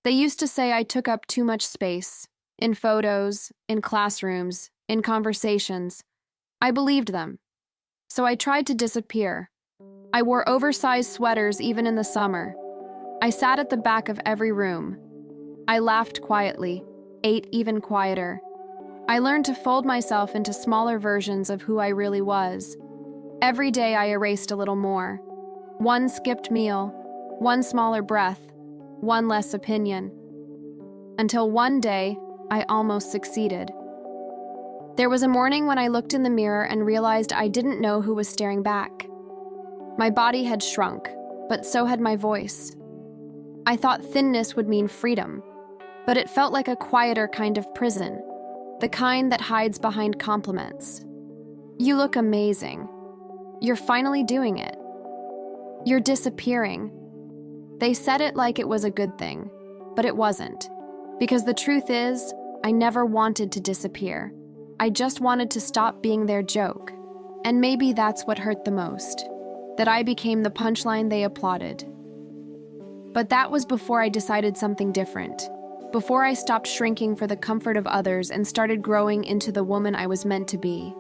They used to say I took up too much space, in photos, in classrooms, in conversations. I believed them. So I tried to disappear. I wore oversized sweaters even in the summer. I sat at the back of every room. I laughed quietly, ate even quieter. I learned to fold myself into smaller versions of who I really was. Every day I erased a little more. One skipped meal, one smaller breath, one less opinion. Until one day, I almost succeeded. There was a morning when I looked in the mirror and realized I didn't know who was staring back. My body had shrunk, but so had my voice. I thought thinness would mean freedom, but it felt like a quieter kind of prison, the kind that hides behind compliments. You look amazing. You're finally doing it. You're disappearing. They said it like it was a good thing, but it wasn't. Because the truth is, I never wanted to disappear. I just wanted to stop being their joke. And maybe that's what hurt the most, that I became the punchline they applauded. But that was before I decided something different, before I stopped shrinking for the comfort of others and started growing into the woman I was meant to be.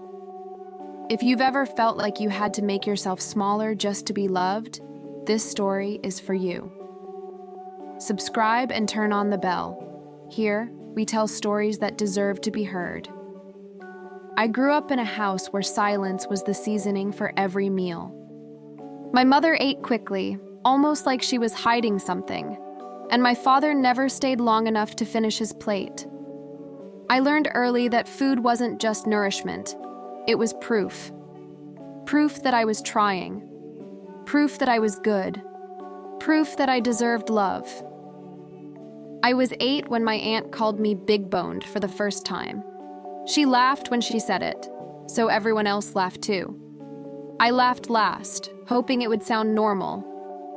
If you've ever felt like you had to make yourself smaller just to be loved, this story is for you. Subscribe and turn on the bell. Here, we tell stories that deserve to be heard. I grew up in a house where silence was the seasoning for every meal. My mother ate quickly, almost like she was hiding something, and my father never stayed long enough to finish his plate. I learned early that food wasn't just nourishment, it was proof. Proof that I was trying. Proof that I was good. Proof that I deserved love. I was 8 when my aunt called me big-boned for the first time. She laughed when she said it, so everyone else laughed too. I laughed last, hoping it would sound normal.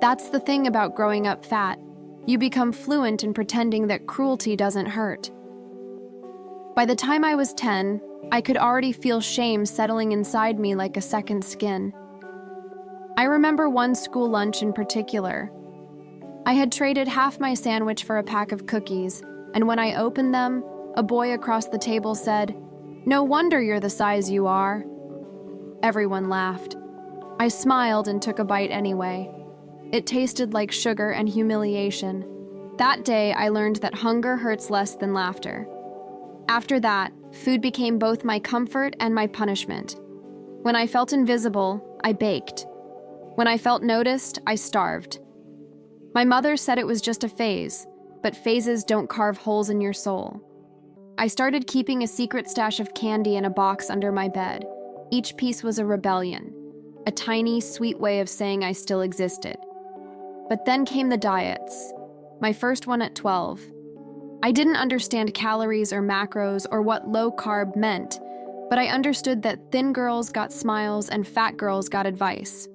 That's the thing about growing up fat. You become fluent in pretending that cruelty doesn't hurt. By the time I was 10, I could already feel shame settling inside me like a second skin. I remember one school lunch in particular. I had traded half my sandwich for a pack of cookies, and when I opened them, a boy across the table said, "No wonder you're the size you are." Everyone laughed. I smiled and took a bite anyway. It tasted like sugar and humiliation. That day, I learned that hunger hurts less than laughter. After that, food became both my comfort and my punishment. When I felt invisible, I baked. When I felt noticed, I starved. My mother said it was just a phase, but phases don't carve holes in your soul. I started keeping a secret stash of candy in a box under my bed. Each piece was a rebellion, a tiny, sweet way of saying I still existed. But then came the diets, my first one at 12. I didn't understand calories or macros or what low carb meant, but I understood that thin girls got smiles and fat girls got advice.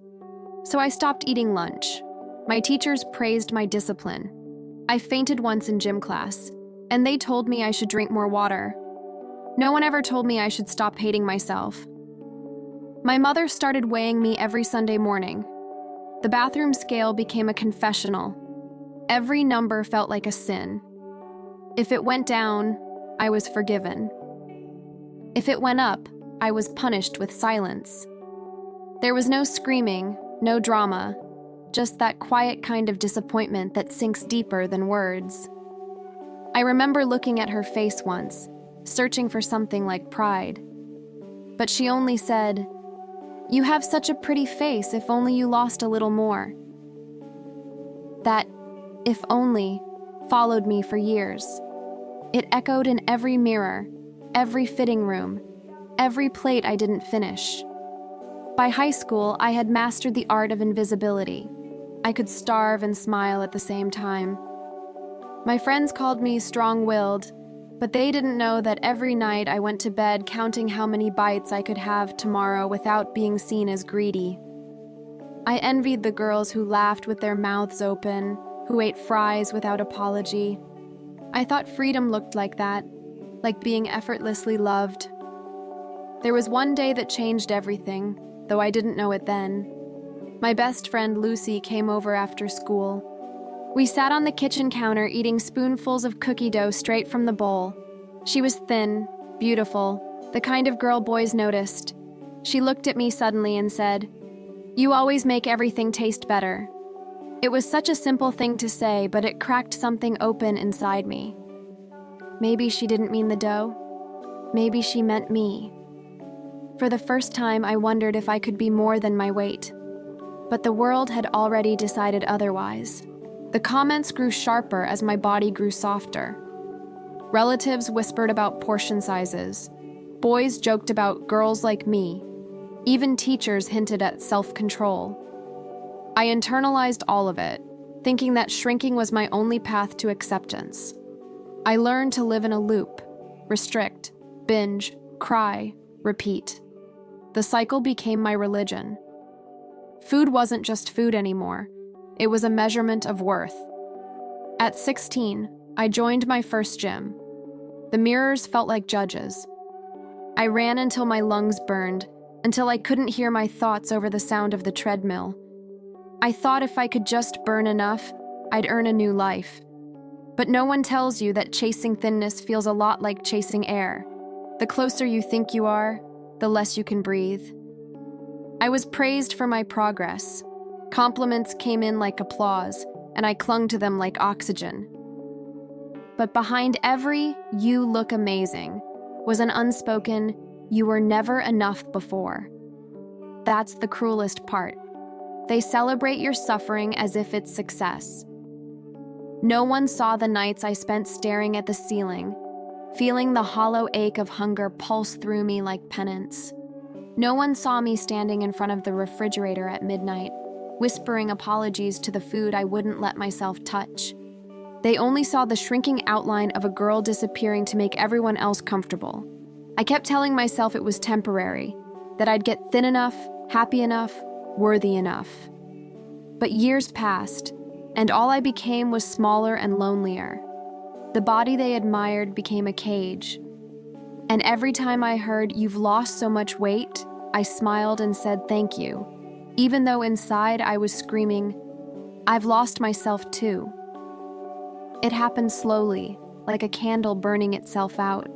So I stopped eating lunch. My teachers praised my discipline. I fainted once in gym class, and they told me I should drink more water. No one ever told me I should stop hating myself. My mother started weighing me every Sunday morning. The bathroom scale became a confessional. Every number felt like a sin. If it went down, I was forgiven. If it went up, I was punished with silence. There was no screaming, no drama, just that quiet kind of disappointment that sinks deeper than words. I remember looking at her face once, searching for something like pride. But she only said, "You have such a pretty face, if only you lost a little more." That "if only" followed me for years. It echoed in every mirror, every fitting room, every plate I didn't finish. By high school, I had mastered the art of invisibility. I could starve and smile at the same time. My friends called me strong-willed, but they didn't know that every night I went to bed counting how many bites I could have tomorrow without being seen as greedy. I envied the girls who laughed with their mouths open, who ate fries without apology. I thought freedom looked like that, like being effortlessly loved. There was one day that changed everything, though I didn't know it then. My best friend Lucy came over after school. We sat on the kitchen counter eating spoonfuls of cookie dough straight from the bowl. She was thin, beautiful, the kind of girl boys noticed. She looked at me suddenly and said, "You always make everything taste better." It was such a simple thing to say, but it cracked something open inside me. Maybe she didn't mean the dough. Maybe she meant me. For the first time, I wondered if I could be more than my weight. But the world had already decided otherwise. The comments grew sharper as my body grew softer. Relatives whispered about portion sizes. Boys joked about girls like me. Even teachers hinted at self-control. I internalized all of it, thinking that shrinking was my only path to acceptance. I learned to live in a loop, restrict, binge, cry, repeat. The cycle became my religion. Food wasn't just food anymore. It was a measurement of worth. At 16, I joined my first gym. The mirrors felt like judges. I ran until my lungs burned, until I couldn't hear my thoughts over the sound of the treadmill. I thought if I could just burn enough, I'd earn a new life. But no one tells you that chasing thinness feels a lot like chasing air. The closer you think you are, the less you can breathe. I was praised for my progress. Compliments came in like applause, and I clung to them like oxygen. But behind every "you look amazing" was an unspoken "you were never enough before." That's the cruelest part. They celebrate your suffering as if it's success. No one saw the nights I spent staring at the ceiling, feeling the hollow ache of hunger pulse through me like penance. No one saw me standing in front of the refrigerator at midnight, whispering apologies to the food I wouldn't let myself touch. They only saw the shrinking outline of a girl disappearing to make everyone else comfortable. I kept telling myself it was temporary, that I'd get thin enough, happy enough, worthy enough. But years passed, and all I became was smaller and lonelier. The body they admired became a cage. And every time I heard, "You've lost so much weight," I smiled and said thank you, even though inside I was screaming, "I've lost myself too." It happened slowly, like a candle burning itself out.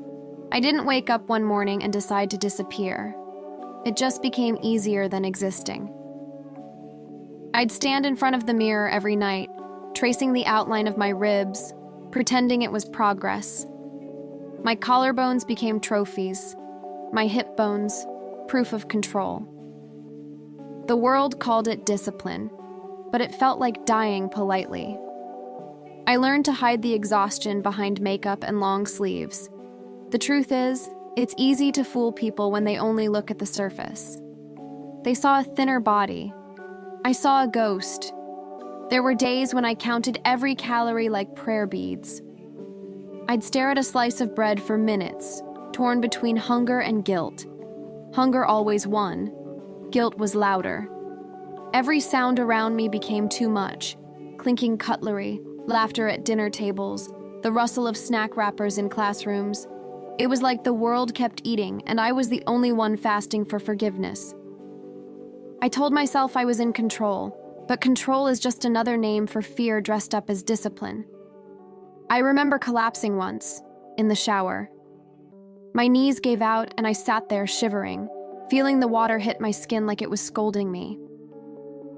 I didn't wake up one morning and decide to disappear. It just became easier than existing. I'd stand in front of the mirror every night, tracing the outline of my ribs, pretending it was progress. My collarbones became trophies, my hip bones, proof of control. The world called it discipline, but it felt like dying politely. I learned to hide the exhaustion behind makeup and long sleeves. The truth is, it's easy to fool people when they only look at the surface. They saw a thinner body. I saw a ghost. There were days when I counted every calorie like prayer beads. I'd stare at a slice of bread for minutes, torn between hunger and guilt. Hunger always won. Guilt was louder. Every sound around me became too much. Clinking cutlery, laughter at dinner tables, the rustle of snack wrappers in classrooms. It was like the world kept eating, and I was the only one fasting for forgiveness. I told myself I was in control, but control is just another name for fear dressed up as discipline. I remember collapsing once, in the shower. My knees gave out and I sat there shivering, feeling the water hit my skin like it was scolding me.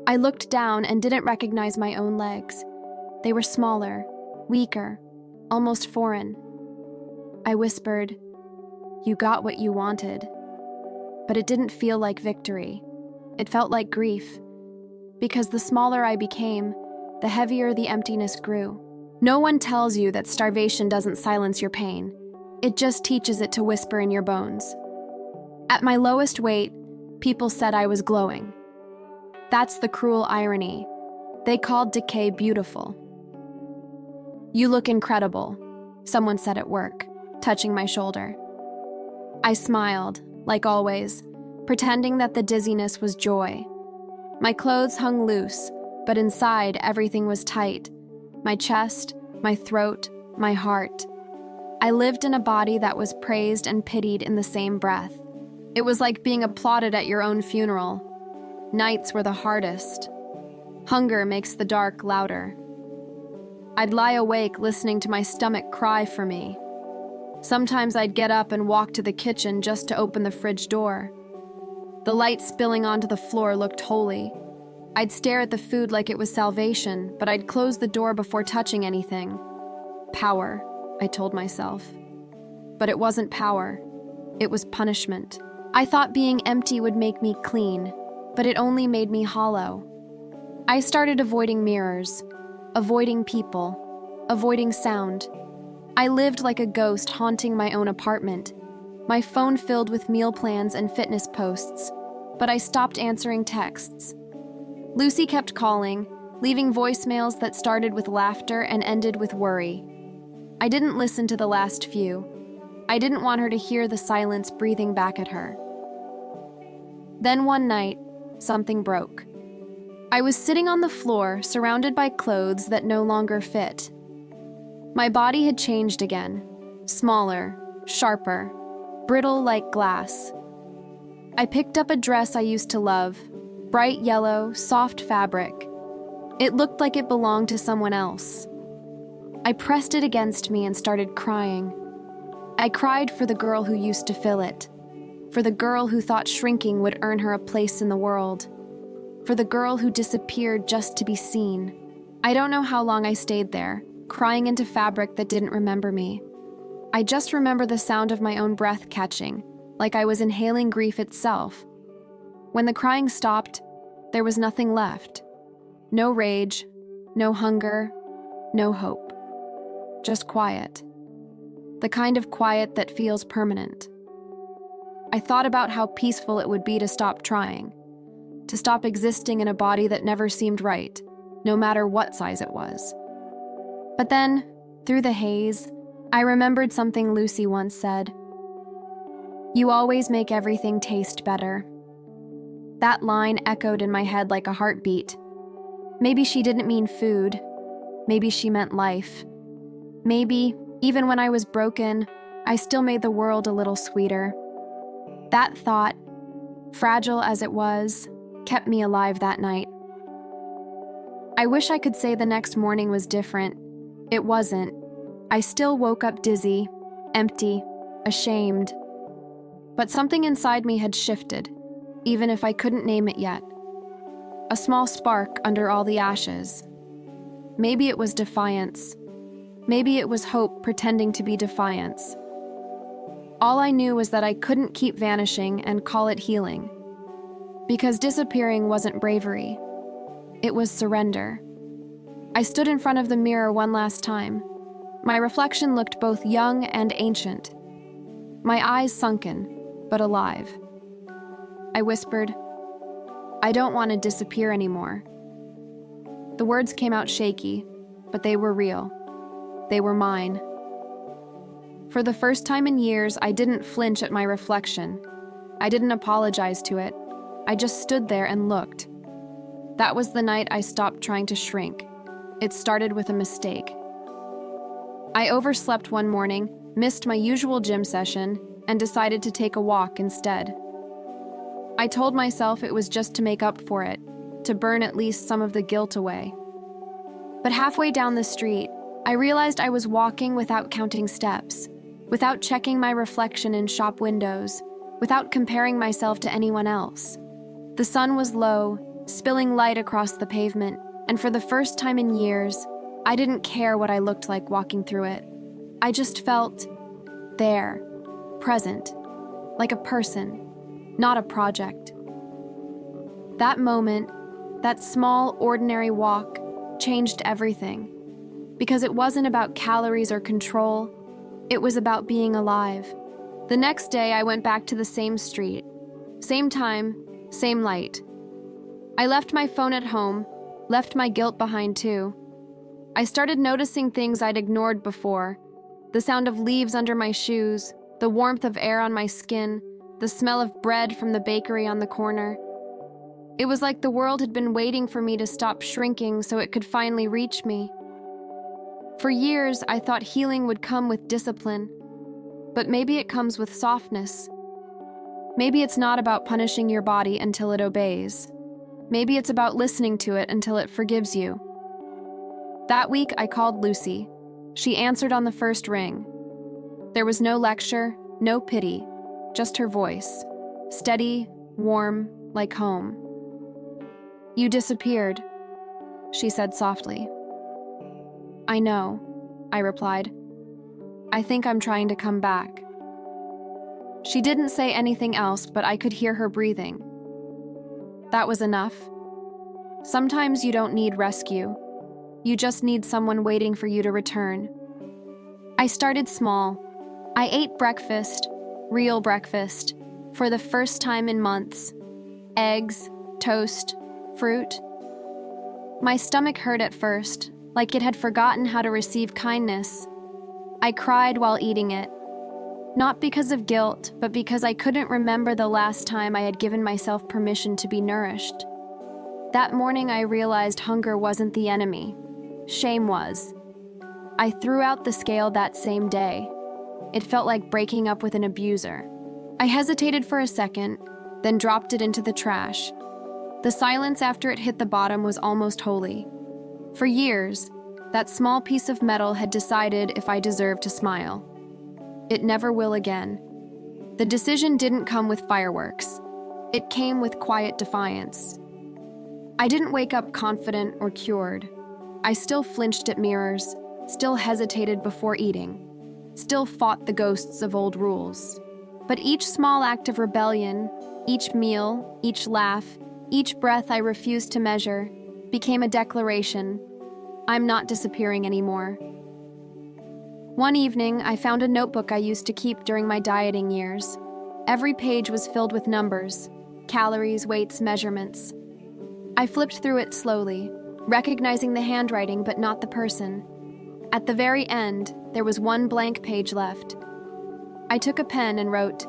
I looked down and didn't recognize my own legs. They were smaller, weaker, almost foreign. I whispered, "You got what you wanted." But it didn't feel like victory. It felt like grief. Because the smaller I became, the heavier the emptiness grew. No one tells you that starvation doesn't silence your pain. It just teaches it to whisper in your bones. At my lowest weight, people said I was glowing. That's the cruel irony. They called decay beautiful. "You look incredible," someone said at work, touching my shoulder. I smiled, like always, pretending that the dizziness was joy. My clothes hung loose, but inside everything was tight. My chest, my throat, my heart. I lived in a body that was praised and pitied in the same breath. It was like being applauded at your own funeral. Nights were the hardest. Hunger makes the dark louder. I'd lie awake listening to my stomach cry for me. Sometimes I'd get up and walk to the kitchen just to open the fridge door. The light spilling onto the floor looked holy. I'd stare at the food like it was salvation, but I'd close the door before touching anything. Power, I told myself. But it wasn't power. It was punishment. I thought being empty would make me clean, but it only made me hollow. I started avoiding mirrors, avoiding people, avoiding sound. I lived like a ghost haunting my own apartment, my phone filled with meal plans and fitness posts, but I stopped answering texts. Lucy kept calling, leaving voicemails that started with laughter and ended with worry. I didn't listen to the last few. I didn't want her to hear the silence breathing back at her. Then one night, something broke. I was sitting on the floor, surrounded by clothes that no longer fit. My body had changed again, smaller, sharper, brittle like glass. I picked up a dress I used to love, bright yellow, soft fabric. It looked like it belonged to someone else. I pressed it against me and started crying. I cried for the girl who used to fill it, for the girl who thought shrinking would earn her a place in the world, for the girl who disappeared just to be seen. I don't know how long I stayed there, crying into fabric that didn't remember me. I just remember the sound of my own breath catching, like I was inhaling grief itself. When the crying stopped, there was nothing left. No rage, no hunger, no hope. Just quiet. The kind of quiet that feels permanent. I thought about how peaceful it would be to stop trying, to stop existing in a body that never seemed right, no matter what size it was. But then, through the haze, I remembered something Lucy once said. "You always make everything taste better." That line echoed in my head like a heartbeat. Maybe she didn't mean food. Maybe she meant life. Maybe, even when I was broken, I still made the world a little sweeter. That thought, fragile as it was, kept me alive that night. I wish I could say the next morning was different. It wasn't. I still woke up dizzy, empty, ashamed. But something inside me had shifted, even if I couldn't name it yet. A small spark under all the ashes. Maybe it was defiance. Maybe it was hope pretending to be defiance. All I knew was that I couldn't keep vanishing and call it healing. Because disappearing wasn't bravery. It was surrender. I stood in front of the mirror one last time. My reflection looked both young and ancient. My eyes sunken, but alive. I whispered, "I don't want to disappear anymore." The words came out shaky, but they were real. They were mine. For the first time in years, I didn't flinch at my reflection. I didn't apologize to it. I just stood there and looked. That was the night I stopped trying to shrink. It started with a mistake. I overslept one morning, missed my usual gym session, and decided to take a walk instead. I told myself it was just to make up for it, to burn at least some of the guilt away. But halfway down the street, I realized I was walking without counting steps, without checking my reflection in shop windows, without comparing myself to anyone else. The sun was low, spilling light across the pavement, and for the first time in years, I didn't care what I looked like walking through it. I just felt there, present, like a person, not a project. That moment, that small, ordinary walk, changed everything. Because it wasn't about calories or control, it was about being alive. The next day, I went back to the same street. Same time, same light. I left my phone at home, left my guilt behind too. I started noticing things I'd ignored before. The sound of leaves under my shoes, the warmth of air on my skin, the smell of bread from the bakery on the corner. It was like the world had been waiting for me to stop shrinking so it could finally reach me. For years, I thought healing would come with discipline, but maybe it comes with softness. Maybe it's not about punishing your body until it obeys. Maybe it's about listening to it until it forgives you. That week, I called Lucy. She answered on the first ring. There was no lecture, no pity, just her voice, steady, warm, like home. "You disappeared," she said softly. "I know," I replied. "I think I'm trying to come back." She didn't say anything else, but I could hear her breathing. That was enough. Sometimes you don't need rescue. You just need someone waiting for you to return. I started small. I ate breakfast, real breakfast, for the first time in months. Eggs, toast, fruit. My stomach hurt at first, like it had forgotten how to receive kindness. I cried while eating it. Not because of guilt, but because I couldn't remember the last time I had given myself permission to be nourished. That morning I realized hunger wasn't the enemy. Shame was. I threw out the scale that same day. It felt like breaking up with an abuser. I hesitated for a second, then dropped it into the trash. The silence after it hit the bottom was almost holy. For years, that small piece of metal had decided if I deserved to smile. It never will again. The decision didn't come with fireworks. It came with quiet defiance. I didn't wake up confident or cured. I still flinched at mirrors, still hesitated before eating, still fought the ghosts of old rules. But each small act of rebellion, each meal, each laugh, each breath I refused to measure, became a declaration: I'm not disappearing anymore. One evening, I found a notebook I used to keep during my dieting years. Every page was filled with numbers, calories, weights, measurements. I flipped through it slowly, recognizing the handwriting but not the person. At the very end, there was one blank page left. I took a pen and wrote,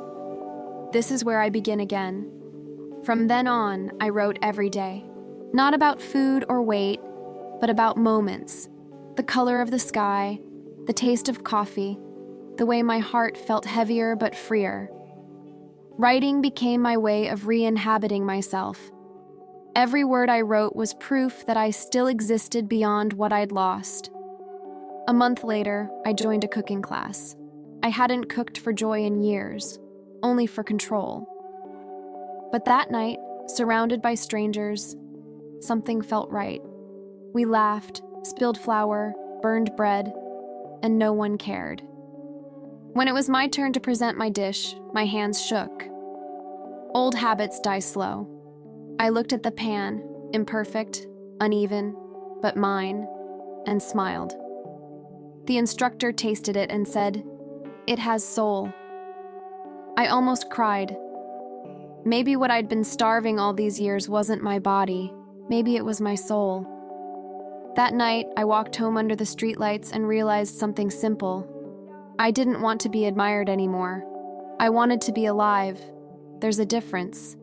"This is where I begin again." From then on, I wrote every day. Not about food or weight, but about moments. The color of the sky, the taste of coffee, the way my heart felt heavier but freer. Writing became my way of re-inhabiting myself. Every word I wrote was proof that I still existed beyond what I'd lost. A month later, I joined a cooking class. I hadn't cooked for joy in years, only for control. But that night, surrounded by strangers, something felt right. We laughed, spilled flour, burned bread, and no one cared. When it was my turn to present my dish, my hands shook. Old habits die slow. I looked at the pan, imperfect, uneven, but mine, and smiled. The instructor tasted it and said, "It has soul." I almost cried. Maybe what I'd been starving all these years wasn't my body. Maybe it was my soul. That night, I walked home under the streetlights and realized something simple. I didn't want to be admired anymore. I wanted to be alive. There's a difference.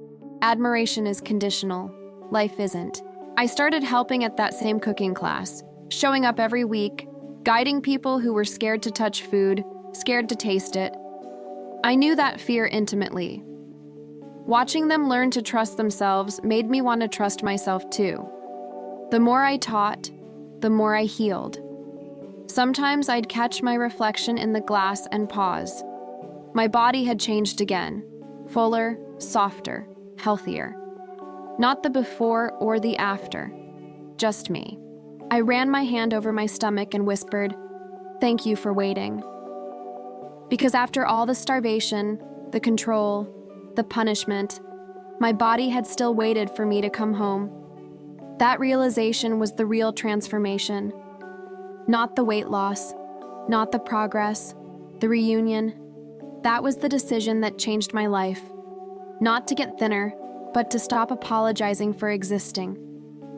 Admiration is conditional. Life isn't. I started helping at that same cooking class, showing up every week, guiding people who were scared to touch food, scared to taste it. I knew that fear intimately. Watching them learn to trust themselves made me want to trust myself too. The more I taught, the more I healed. Sometimes I'd catch my reflection in the glass and pause. My body had changed again, fuller, softer, healthier. Not the before or the after, just me. I ran my hand over my stomach and whispered, "Thank you for waiting." Because after all the starvation, the control, the punishment, my body had still waited for me to come home. That realization was the real transformation. Not the weight loss, not the progress, the reunion. That was the decision that changed my life. Not to get thinner, but to stop apologizing for existing,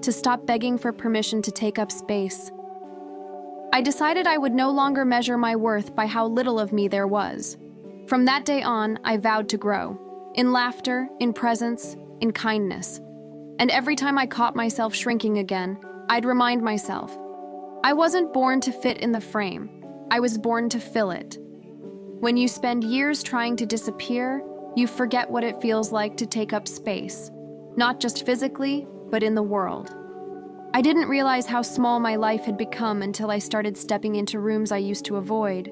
to stop begging for permission to take up space. I decided I would no longer measure my worth by how little of me there was. From that day on, I vowed to grow, in laughter, in presence, in kindness. And every time I caught myself shrinking again, I'd remind myself, I wasn't born to fit in the frame. I was born to fill it. When you spend years trying to disappear, you forget what it feels like to take up space, not just physically, but in the world. I didn't realize how small my life had become until I started stepping into rooms I used to avoid.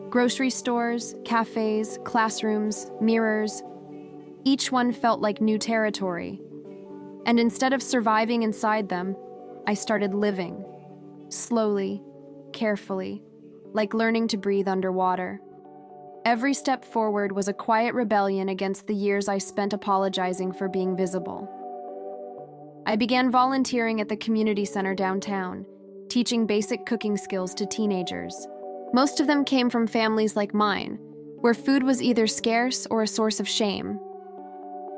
Grocery stores, cafes, classrooms, mirrors. Each one felt like new territory. And instead of surviving inside them, I started living. Slowly, carefully, like learning to breathe underwater. Every step forward was a quiet rebellion against the years I spent apologizing for being visible. I began volunteering at the community center downtown, teaching basic cooking skills to teenagers. Most of them came from families like mine, where food was either scarce or a source of shame.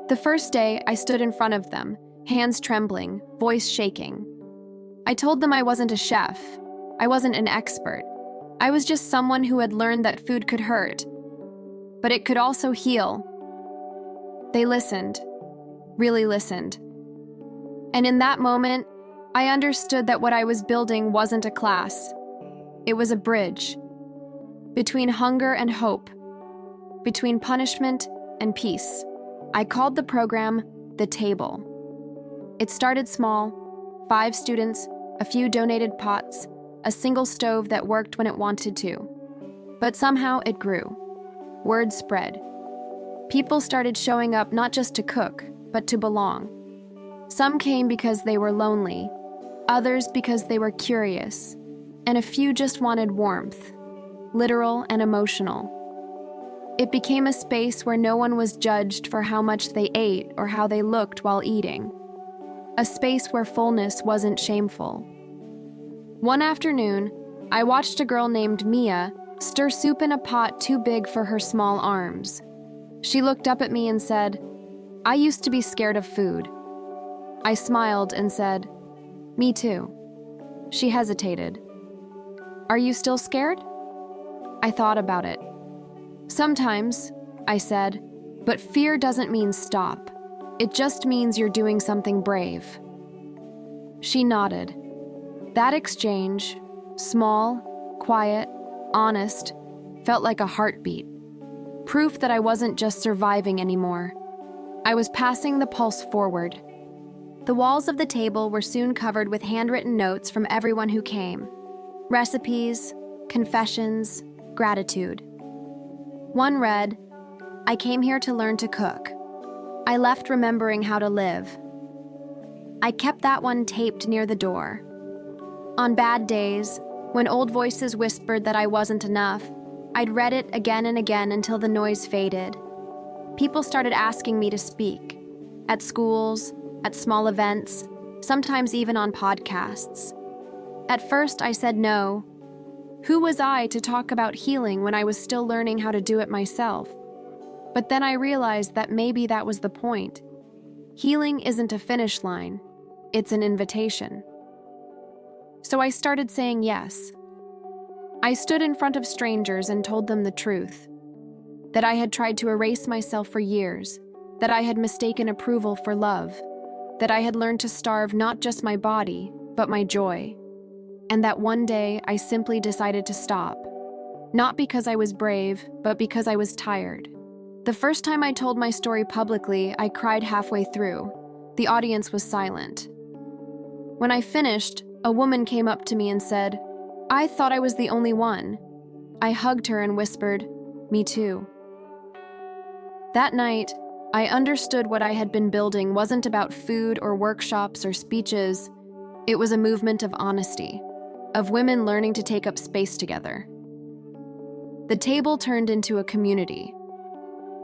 The first day, I stood in front of them, hands trembling, voice shaking. I told them I wasn't a chef. I wasn't an expert. I was just someone who had learned that food could hurt, but it could also heal. They listened, really listened. And in that moment, I understood that what I was building wasn't a class. It was a bridge between hunger and hope, between punishment and peace. I called the program The Table. It started small, 5 students, a few donated pots, a single stove that worked when it wanted to. But somehow it grew. Word spread. People started showing up not just to cook, but to belong. Some came because they were lonely, others because they were curious, and a few just wanted warmth, literal and emotional. It became a space where no one was judged for how much they ate or how they looked while eating. A space where fullness wasn't shameful. One afternoon, I watched a girl named Mia stir soup in a pot too big for her small arms. She looked up at me and said, "I used to be scared of food." I smiled and said, "Me too." She hesitated. "Are you still scared?" I thought about it. "Sometimes," I said, "but fear doesn't mean stop. It just means you're doing something brave." She nodded. That exchange, small, quiet, honest, felt like a heartbeat. Proof that I wasn't just surviving anymore. I was passing the pulse forward. The walls of the table were soon covered with handwritten notes from everyone who came. Recipes, confessions, gratitude. One read, "I came here to learn to cook. I left remembering how to live." I kept that one taped near the door. On bad days, when old voices whispered that I wasn't enough, I'd read it again and again until the noise faded. People started asking me to speak. At schools, at small events, sometimes even on podcasts. At first, I said no. Who was I to talk about healing when I was still learning how to do it myself? But then I realized that maybe that was the point. Healing isn't a finish line, it's an invitation. So I started saying yes. I stood in front of strangers and told them the truth. That I had tried to erase myself for years, that I had mistaken approval for love, that I had learned to starve not just my body, but my joy. And that one day I simply decided to stop. Not because I was brave, but because I was tired. The first time I told my story publicly, I cried halfway through. The audience was silent. When I finished, a woman came up to me and said, "I thought I was the only one." I hugged her and whispered, "Me too." That night, I understood what I had been building wasn't about food or workshops or speeches. It was a movement of honesty, of women learning to take up space together. The table turned into a community.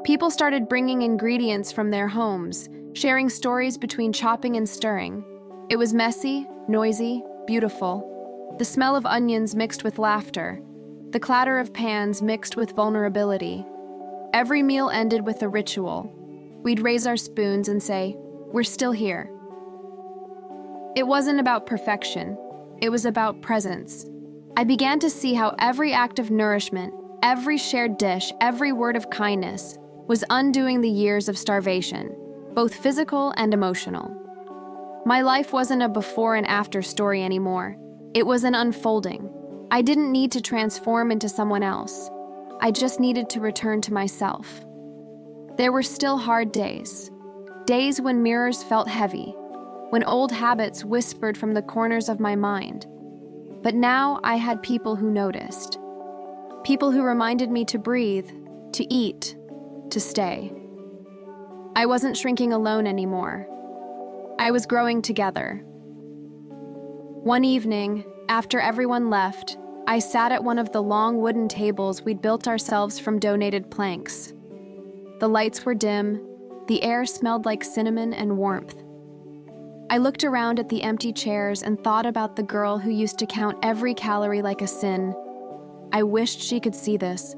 People started bringing ingredients from their homes, sharing stories between chopping and stirring. It was messy, noisy, beautiful. The smell of onions mixed with laughter. The clatter of pans mixed with vulnerability. Every meal ended with a ritual. We'd raise our spoons and say, "We're still here." It wasn't about perfection. It was about presence. I began to see how every act of nourishment, every shared dish, every word of kindness was undoing the years of starvation, both physical and emotional. My life wasn't a before and after story anymore. It was an unfolding. I didn't need to transform into someone else. I just needed to return to myself. There were still hard days. Days when mirrors felt heavy. when old habits whispered from the corners of my mind. But now I had people who noticed. People who reminded me to breathe, to eat, to stay. I wasn't shrinking alone anymore. I was growing together. One evening, after everyone left, I sat at one of the long wooden tables we'd built ourselves from donated planks. The lights were dim, the air smelled like cinnamon and warmth. I looked around at the empty chairs and thought about the girl who used to count every calorie like a sin. I wished she could see this.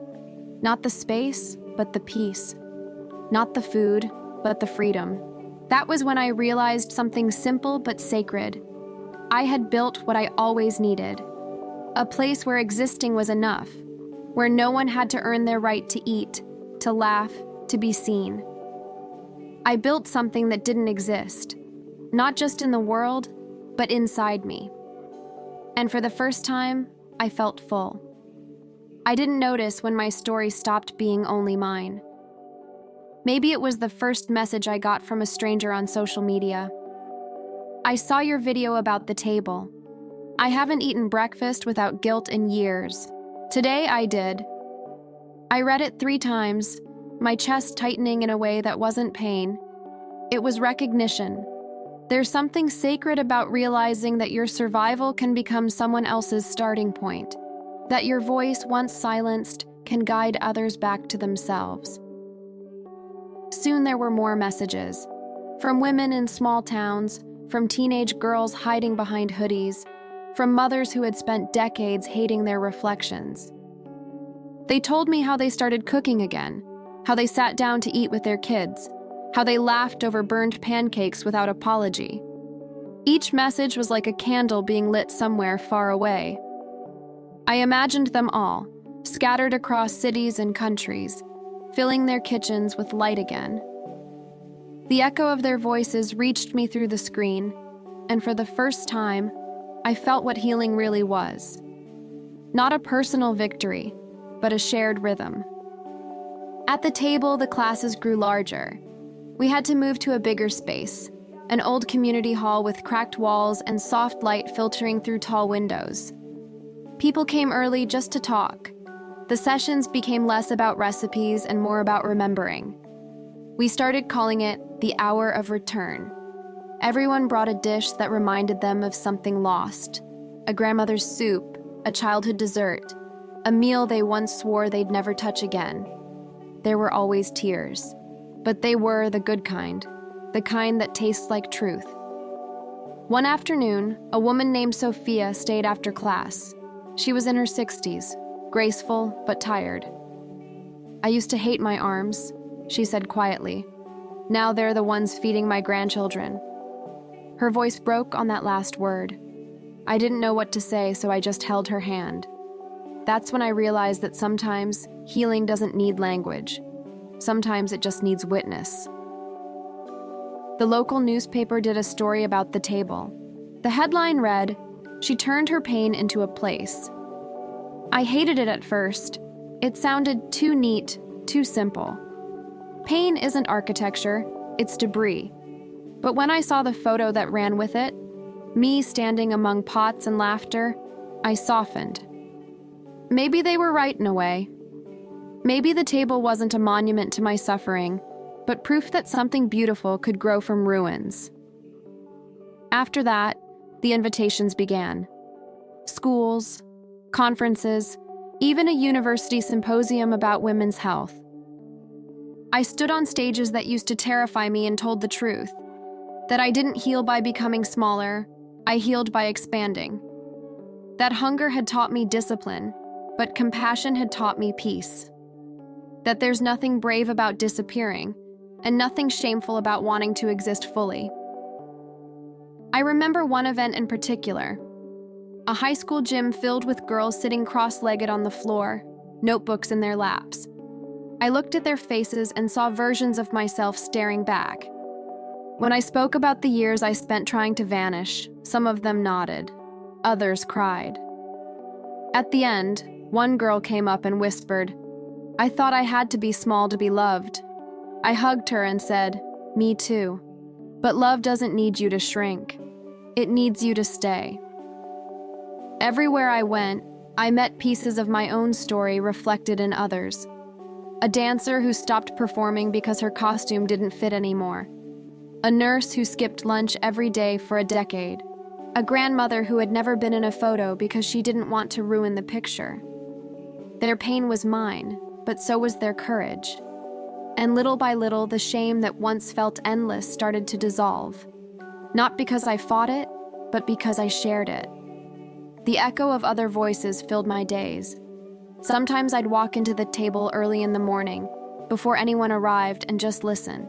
Not the space, but the peace. Not the food, but the freedom. That was when I realized something simple but sacred. I had built what I always needed. A place where existing was enough, where no one had to earn their right to eat, to laugh, to be seen. I built something that didn't exist, not just in the world, but inside me. And for the first time, I felt full. I didn't notice when my story stopped being only mine. Maybe it was the first message I got from a stranger on social media. I saw your video about the table. I haven't eaten breakfast without guilt in years. Today I did. I read it 3 times, my chest tightening in a way that wasn't pain. It was recognition. There's something sacred about realizing that your survival can become someone else's starting point, that your voice, once silenced, can guide others back to themselves. Soon there were more messages, from women in small towns, from teenage girls hiding behind hoodies, from mothers who had spent decades hating their reflections. They told me how they started cooking again, how they sat down to eat with their kids, how they laughed over burned pancakes without apology. Each message was like a candle being lit somewhere far away. I imagined them all, scattered across cities and countries, filling their kitchens with light again. The echo of their voices reached me through the screen, and for the first time, I felt what healing really was. Not a personal victory, but a shared rhythm. At the table, the classes grew larger. We had to move to a bigger space, an old community hall with cracked walls and soft light filtering through tall windows. People came early just to talk. The sessions became less about recipes and more about remembering. We started calling it the hour of return. Everyone brought a dish that reminded them of something lost, a grandmother's soup, a childhood dessert, a meal they once swore they'd never touch again. There were always tears, but they were the good kind, the kind that tastes like truth. One afternoon, a woman named Sophia stayed after class. She was in her 60s, graceful but tired. "I used to hate my arms," she said quietly. "Now they're the ones feeding my grandchildren." Her voice broke on that last word. I didn't know what to say, so I just held her hand. That's when I realized that sometimes healing doesn't need language. Sometimes it just needs witness. The local newspaper did a story about the table. The headline read, "She turned her pain into a place." I hated it at first. It sounded too neat, too simple. Pain isn't architecture, it's debris. But when I saw the photo that ran with it, me standing among pots and laughter, I softened. Maybe they were right in a way. Maybe the table wasn't a monument to my suffering, but proof that something beautiful could grow from ruins. After that, the invitations began. Schools, conferences, even a university symposium about women's health. I stood on stages that used to terrify me and told the truth, that I didn't heal by becoming smaller, I healed by expanding. That hunger had taught me discipline, but compassion had taught me peace. That there's nothing brave about disappearing, and nothing shameful about wanting to exist fully. I remember one event in particular, a high school gym filled with girls sitting cross-legged on the floor, notebooks in their laps. I looked at their faces and saw versions of myself staring back. When I spoke about the years I spent trying to vanish, some of them nodded, others cried. At the end, one girl came up and whispered, "I thought I had to be small to be loved." I hugged her and said, "Me too." But love doesn't need you to shrink. It needs you to stay. Everywhere I went, I met pieces of my own story reflected in others. A dancer who stopped performing because her costume didn't fit anymore. A nurse who skipped lunch every day for a decade. A grandmother who had never been in a photo because she didn't want to ruin the picture. Their pain was mine, but so was their courage. And little by little, the shame that once felt endless started to dissolve. Not because I fought it, but because I shared it. The echo of other voices filled my days. Sometimes I'd walk into the table early in the morning, before anyone arrived, and just listen.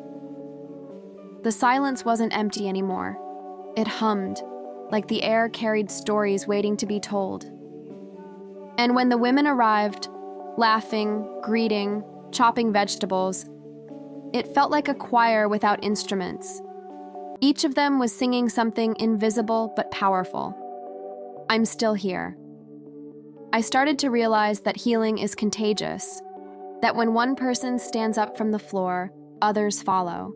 The silence wasn't empty anymore. It hummed, like the air carried stories waiting to be told. And when the women arrived, laughing, greeting, chopping vegetables, it felt like a choir without instruments. Each of them was singing something invisible but powerful. I'm still here. I started to realize that healing is contagious, that when one person stands up from the floor, others follow.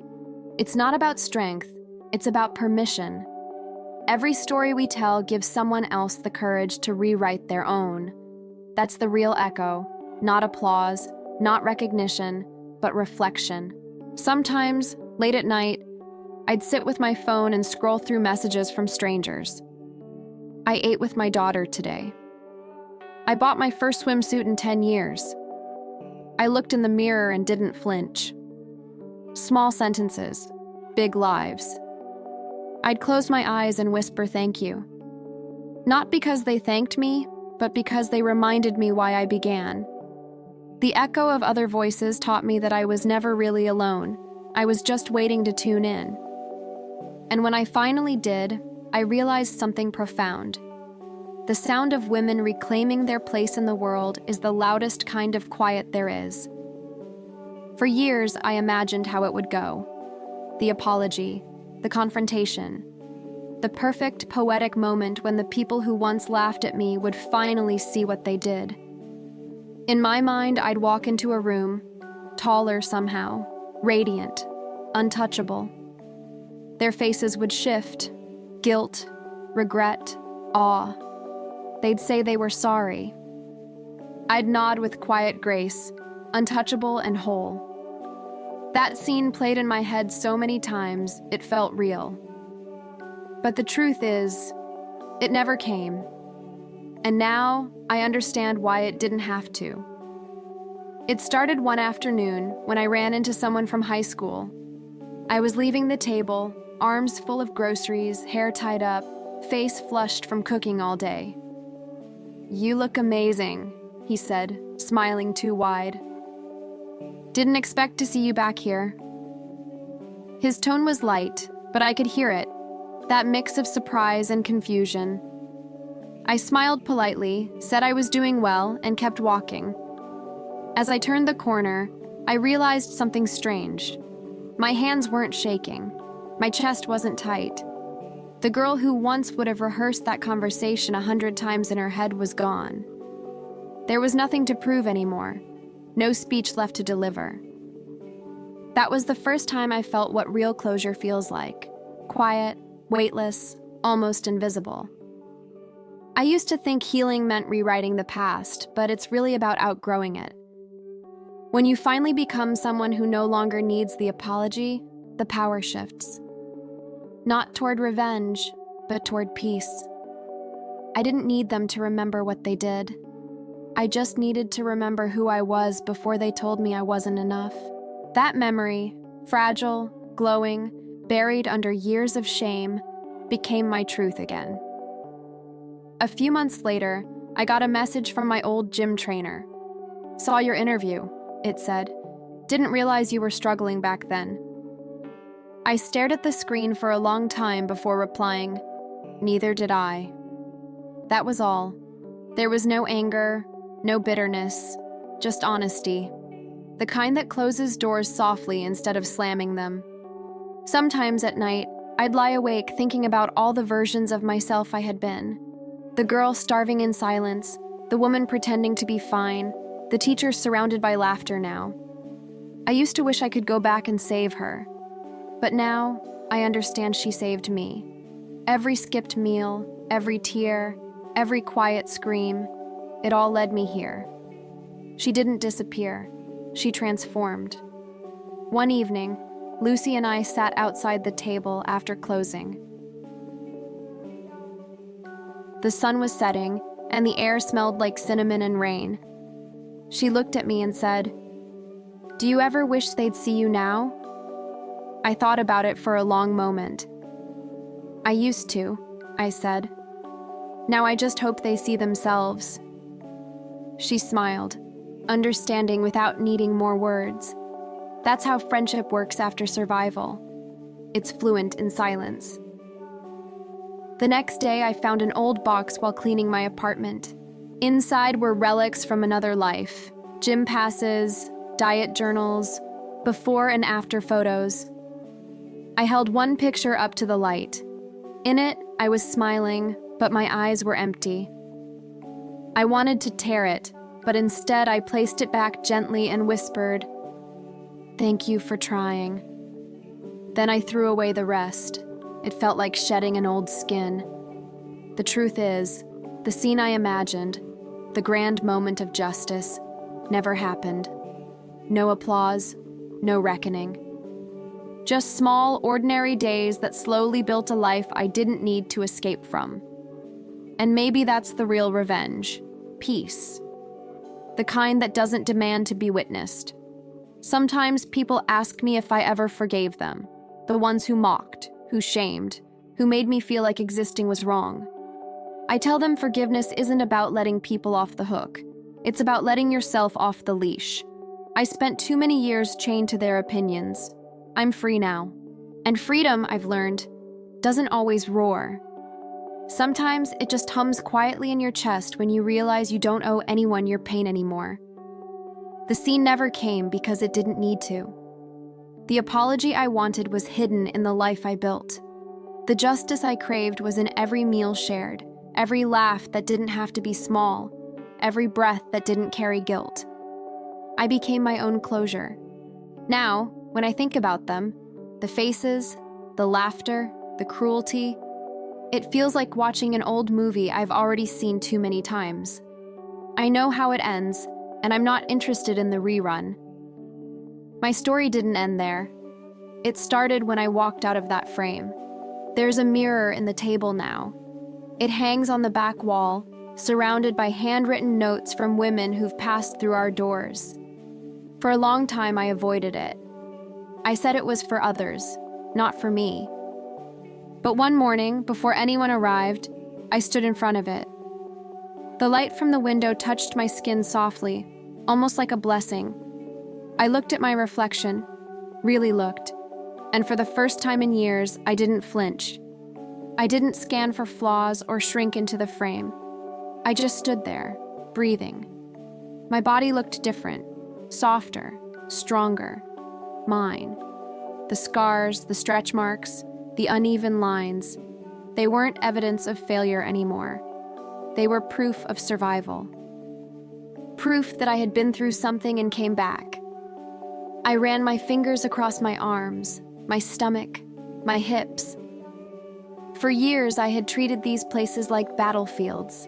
It's not about strength, it's about permission. Every story we tell gives someone else the courage to rewrite their own. That's the real echo, not applause, not recognition, but reflection. Sometimes, late at night, I'd sit with my phone and scroll through messages from strangers. I ate with my daughter today. I bought my first swimsuit in 10 years. I looked in the mirror and didn't flinch. Small sentences, big lives. I'd close my eyes and whisper thank you. Not because they thanked me, but because they reminded me why I began. The echo of other voices taught me that I was never really alone. I was just waiting to tune in. And when I finally did, I realized something profound. The sound of women reclaiming their place in the world is the loudest kind of quiet there is. For years, I imagined how it would go. The apology, the confrontation, the perfect poetic moment when the people who once laughed at me would finally see what they did. In my mind, I'd walk into a room, taller somehow, radiant, untouchable. Their faces would shift, guilt, regret, awe. They'd say they were sorry. I'd nod with quiet grace, untouchable and whole. That scene played in my head so many times, it felt real. But the truth is, it never came. And now, I understand why it didn't have to. It started one afternoon when I ran into someone from high school. I was leaving the table, arms full of groceries, hair tied up, face flushed from cooking all day. "You look amazing," he said, smiling too wide. "Didn't expect to see you back here." His tone was light, but I could hear it, that mix of surprise and confusion. I smiled politely, said I was doing well, and kept walking. As I turned the corner, I realized something strange. My hands weren't shaking. My chest wasn't tight. The girl who once would have rehearsed that conversation 100 times in her head was gone. There was nothing to prove anymore. No speech left to deliver. That was the first time I felt what real closure feels like. Quiet, weightless, almost invisible. I used to think healing meant rewriting the past, but it's really about outgrowing it. When you finally become someone who no longer needs the apology, the power shifts. Not toward revenge, but toward peace. I didn't need them to remember what they did. I just needed to remember who I was before they told me I wasn't enough. That memory, fragile, glowing, buried under years of shame, became my truth again. A few months later, I got a message from my old gym trainer. "Saw your interview," it said. "Didn't realize you were struggling back then." I stared at the screen for a long time before replying, "Neither did I." That was all. There was no anger, no bitterness, just honesty. The kind that closes doors softly instead of slamming them. Sometimes at night, I'd lie awake thinking about all the versions of myself I had been. The girl starving in silence, the woman pretending to be fine, the teacher surrounded by laughter now. I used to wish I could go back and save her. But now, I understand she saved me. Every skipped meal, every tear, every quiet scream, it all led me here. She didn't disappear. She transformed. One evening, Lucy and I sat outside the table after closing. The sun was setting, and the air smelled like cinnamon and rain. She looked at me and said, "Do you ever wish they'd see you now?" I thought about it for a long moment. "I used to," I said. "Now I just hope they see themselves." She smiled, understanding without needing more words. That's how friendship works after survival. It's fluent in silence. The next day, I found an old box while cleaning my apartment. Inside were relics from another life, gym passes, diet journals, before and after photos. I held one picture up to the light. In it, I was smiling, but my eyes were empty. I wanted to tear it, but instead I placed it back gently and whispered, "Thank you for trying." Then I threw away the rest. It felt like shedding an old skin. The truth is, the scene I imagined, the grand moment of justice, never happened. No applause, no reckoning. Just small, ordinary days that slowly built a life I didn't need to escape from. And maybe that's the real revenge. Peace. The kind that doesn't demand to be witnessed. Sometimes people ask me if I ever forgave them, the ones who mocked, who shamed, who made me feel like existing was wrong. I tell them forgiveness isn't about letting people off the hook. It's about letting yourself off the leash. I spent too many years chained to their opinions. I'm free now. And freedom, I've learned, doesn't always roar. Sometimes it just hums quietly in your chest when you realize you don't owe anyone your pain anymore. The scene never came because it didn't need to. The apology I wanted was hidden in the life I built. The justice I craved was in every meal shared, every laugh that didn't have to be small, every breath that didn't carry guilt. I became my own closure. Now, when I think about them, the faces, the laughter, the cruelty, it feels like watching an old movie I've already seen too many times. I know how it ends, and I'm not interested in the rerun. My story didn't end there. It started when I walked out of that frame. There's a mirror in the table now. It hangs on the back wall, surrounded by handwritten notes from women who've passed through our doors. For a long time, I avoided it. I said it was for others, not for me. But one morning, before anyone arrived, I stood in front of it. The light from the window touched my skin softly, almost like a blessing. I looked at my reflection, really looked, and for the first time in years, I didn't flinch. I didn't scan for flaws or shrink into the frame. I just stood there, breathing. My body looked different, softer, stronger, mine. The scars, the stretch marks, the uneven lines, they weren't evidence of failure anymore. They were proof of survival. Proof that I had been through something and came back. I ran my fingers across my arms, my stomach, my hips. For years, I had treated these places like battlefields.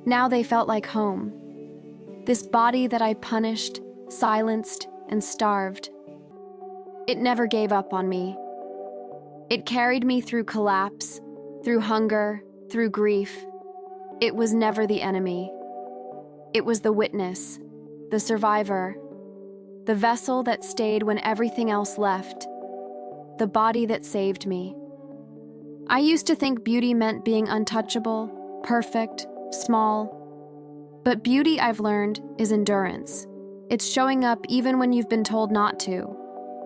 Now they felt like home. This body that I punished, silenced, and starved. It never gave up on me. It carried me through collapse, through hunger, through grief. It was never the enemy. It was the witness, the survivor, the vessel that stayed when everything else left, the body that saved me. I used to think beauty meant being untouchable, perfect, small. But beauty, I've learned, is endurance. It's showing up even when you've been told not to.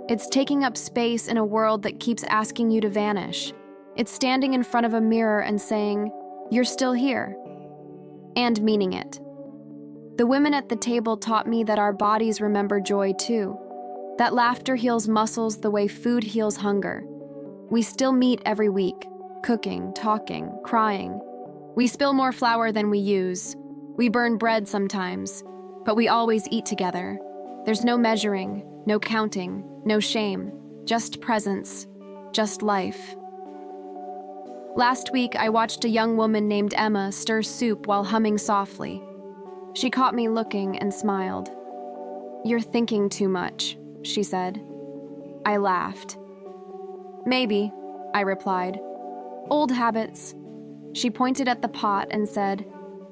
It's taking up space in a world that keeps asking you to vanish. It's standing in front of a mirror and saying, "You're still here," and meaning it. The women at the table taught me that our bodies remember joy too, that laughter heals muscles the way food heals hunger. We still meet every week, cooking, talking, crying. We spill more flour than we use. We burn bread sometimes, but we always eat together. There's no measuring, no counting, no shame, just presence. just life. Last week, I watched a young woman named Emma stir soup while humming softly. She caught me looking and smiled. "You're thinking too much," she said. I laughed. "Maybe," I replied. "Old habits." She pointed at the pot and said,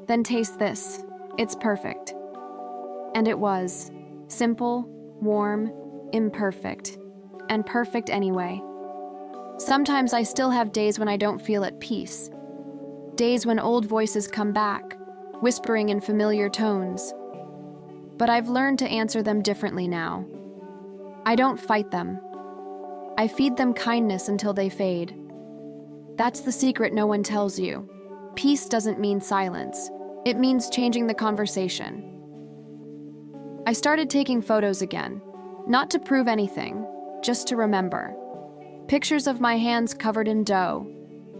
"Then taste this. It's perfect." And it was. Simple, warm, imperfect, and perfect anyway. Sometimes I still have days when I don't feel at peace. Days when old voices come back, whispering in familiar tones. But I've learned to answer them differently now. I don't fight them. I feed them kindness until they fade. That's the secret no one tells you. Peace doesn't mean silence. It means changing the conversation. I started taking photos again, not to prove anything, just to remember. Pictures of my hands covered in dough,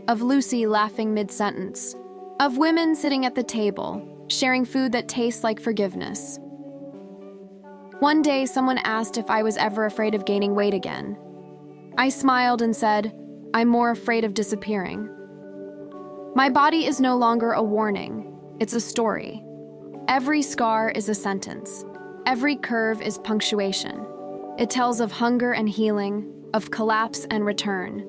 of Lucy laughing mid-sentence, of women sitting at the table, sharing food that tastes like forgiveness. One day, someone asked if I was ever afraid of gaining weight again. I smiled and said, "I'm more afraid of disappearing." My body is no longer a warning, it's a story. Every scar is a sentence. Every curve is punctuation. It tells of hunger and healing, of collapse and return.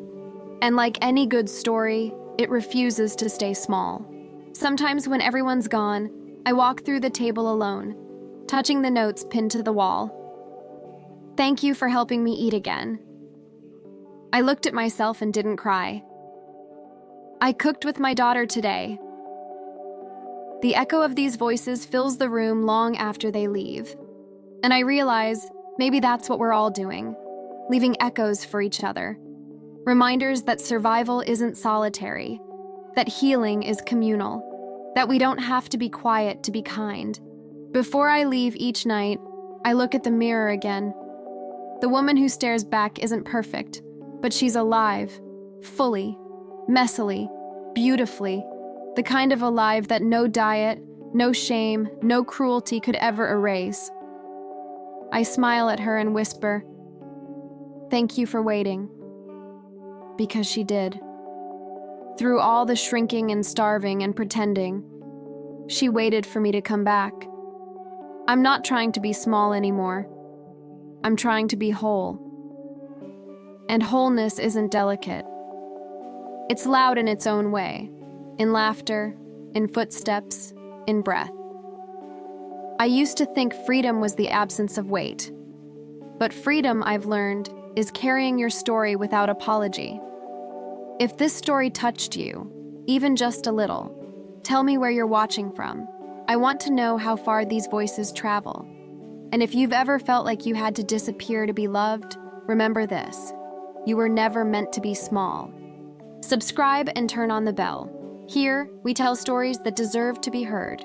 And like any good story, it refuses to stay small. Sometimes when everyone's gone, I walk through the table alone, touching the notes pinned to the wall. "Thank you for helping me eat again." I looked at myself and didn't cry. "I cooked with my daughter today." The echo of these voices fills the room long after they leave. And I realize maybe that's what we're all doing, leaving echoes for each other. Reminders that survival isn't solitary, that healing is communal, that we don't have to be quiet to be kind. Before I leave each night, I look at the mirror again. The woman who stares back isn't perfect, but she's alive, fully, messily, beautifully, the kind of alive that no diet, no shame, no cruelty could ever erase. I smile at her and whisper, "Thank you for waiting." Because she did. Through all the shrinking and starving and pretending, she waited for me to come back. I'm not trying to be small anymore. I'm trying to be whole. And wholeness isn't delicate. It's loud in its own way, in laughter, in footsteps, in breath. I used to think freedom was the absence of weight. But freedom, I've learned, is carrying your story without apology. If this story touched you, even just a little, tell me where you're watching from. I want to know how far these voices travel. And if you've ever felt like you had to disappear to be loved, remember this: you were never meant to be small. Subscribe and turn on the bell. Here, we tell stories that deserve to be heard.